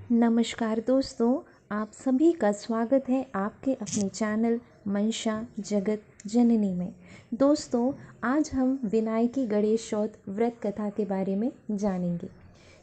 नमस्कार दोस्तों, आप सभी का स्वागत है आपके अपने चैनल मंशा जगत जननी में। दोस्तों, आज हम विनायकी गणेश चौथ व्रत कथा के बारे में जानेंगे।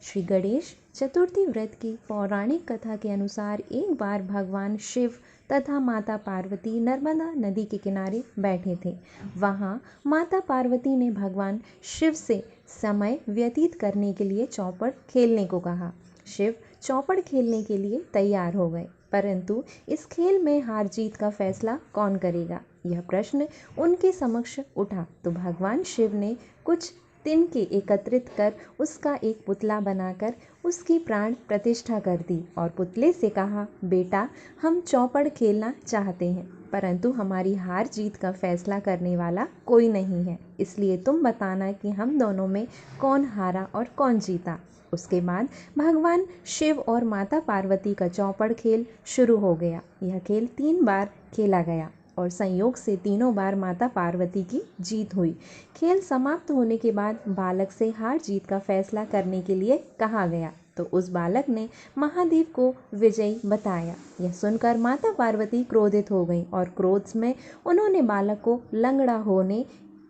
श्री गणेश चतुर्थी व्रत की पौराणिक कथा के अनुसार एक बार भगवान शिव तथा माता पार्वती नर्मदा नदी के किनारे बैठे थे। वहाँ माता पार्वती ने भगवान शिव से समय व्यतीत करने के लिए चौपड़ खेलने को कहा। शिव चौपड़ खेलने के लिए तैयार हो गए, परंतु इस खेल में हार जीत का फैसला कौन करेगा, यह प्रश्न उनके समक्ष उठा। तो भगवान शिव ने कुछ तिनके एकत्रित कर उसका एक पुतला बनाकर उसकी प्राण प्रतिष्ठा कर दी और पुतले से कहा, बेटा, हम चौपड़ खेलना चाहते हैं, परंतु हमारी हार जीत का फैसला करने वाला कोई नहीं है, इसलिए तुम बताना कि हम दोनों में कौन हारा और कौन जीता। उसके बाद भगवान शिव और माता पार्वती का चौपड़ खेल शुरू हो गया। यह खेल 3 बार खेला गया और संयोग से तीनों बार माता पार्वती की जीत हुई। खेल समाप्त होने के बाद बालक से हार जीत का फैसला करने के लिए कहा गया, तो उस बालक ने महादेव को विजयी बताया। यह सुनकर माता पार्वती क्रोधित हो गई और क्रोध में उन्होंने बालक को लंगड़ा होने,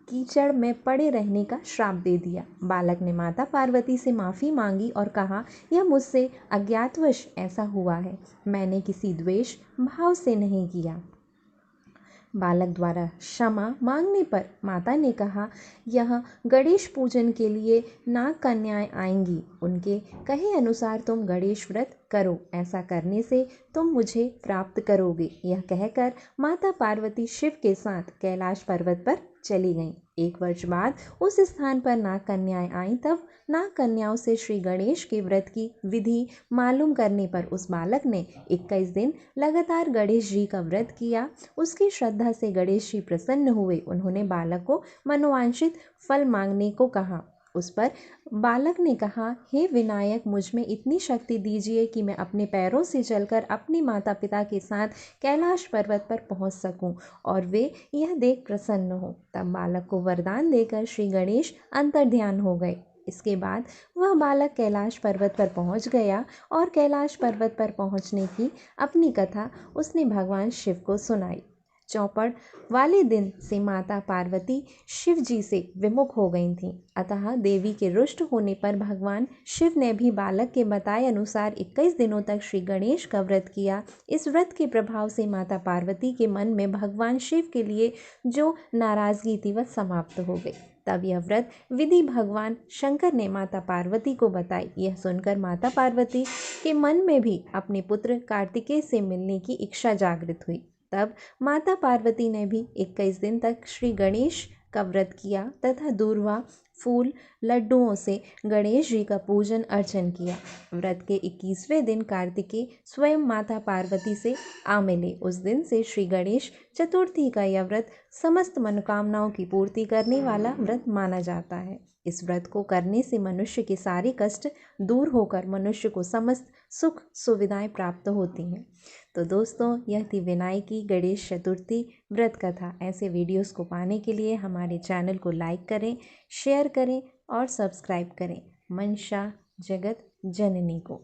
कीचड़ में पड़े रहने का श्राप दे दिया। बालक ने माता पार्वती से माफ़ी मांगी और कहा, यह मुझसे अज्ञातवश ऐसा हुआ है, मैंने किसी द्वेष भाव से नहीं किया। बालक द्वारा क्षमा मांगने पर माता ने कहा, यह गणेश पूजन के लिए नाग कन्याएं आएंगी, उनके कहे अनुसार तुम गणेश व्रत करो, ऐसा करने से तुम मुझे प्राप्त करोगे। यह कहकर माता पार्वती शिव के साथ कैलाश पर्वत पर चली गईं। 1 वर्ष बाद उस स्थान पर नाग कन्याएं आईं। तब नाग कन्याओं से श्री गणेश के व्रत की विधि मालूम करने पर उस बालक ने 21 दिन लगातार गणेश जी का व्रत किया। उसकी श्रद्धा से गणेश जी प्रसन्न हुए। उन्होंने बालक को मनोवांछित फल मांगने को कहा। उस पर बालक ने कहा, हे विनायक, मुझ में इतनी शक्ति दीजिए कि मैं अपने पैरों से चलकर अपने माता पिता के साथ कैलाश पर्वत पर पहुंच सकूं और वे यह देख प्रसन्न हो। तब बालक को वरदान देकर श्री गणेश अंतर्ध्यान हो गए। इसके बाद वह बालक कैलाश पर्वत पर पहुंच गया और कैलाश पर्वत पर पहुंचने की अपनी कथा उसने भगवान शिव को सुनाई। चौपड़ वाले दिन से माता पार्वती शिव जी से विमुख हो गई थीं। अतः देवी के रुष्ट होने पर भगवान शिव ने भी बालक के बताए अनुसार 21 दिनों तक श्री गणेश का व्रत किया। इस व्रत के प्रभाव से माता पार्वती के मन में भगवान शिव के लिए जो नाराजगी थी वह समाप्त हो गई। तब यह व्रत विधि भगवान शंकर ने माता पार्वती को बताई। यह सुनकर माता पार्वती के मन में भी अपने पुत्र कार्तिकेय से मिलने की इच्छा जागृत हुई। तब माता पार्वती ने भी 21 दिन तक श्री गणेश का व्रत किया तथा दूर्वा, फूल, लड्डुओं से गणेश जी का पूजन अर्चन किया। व्रत के 21वें दिन कार्तिकेय स्वयं माता पार्वती से आ मिले। उस दिन से श्री गणेश चतुर्थी का यह व्रत समस्त मनोकामनाओं की पूर्ति करने वाला व्रत माना जाता है। इस व्रत को करने से मनुष्य के सारे कष्ट दूर होकर मनुष्य को समस्त सुख सुविधाएं प्राप्त होती हैं। तो दोस्तों, यह थी विनायकी गणेश चतुर्थी व्रत कथा। ऐसे वीडियोस को पाने के लिए हमारे चैनल को लाइक करें, शेयर करें और सब्सक्राइब करें। मंशा जगत जननी को।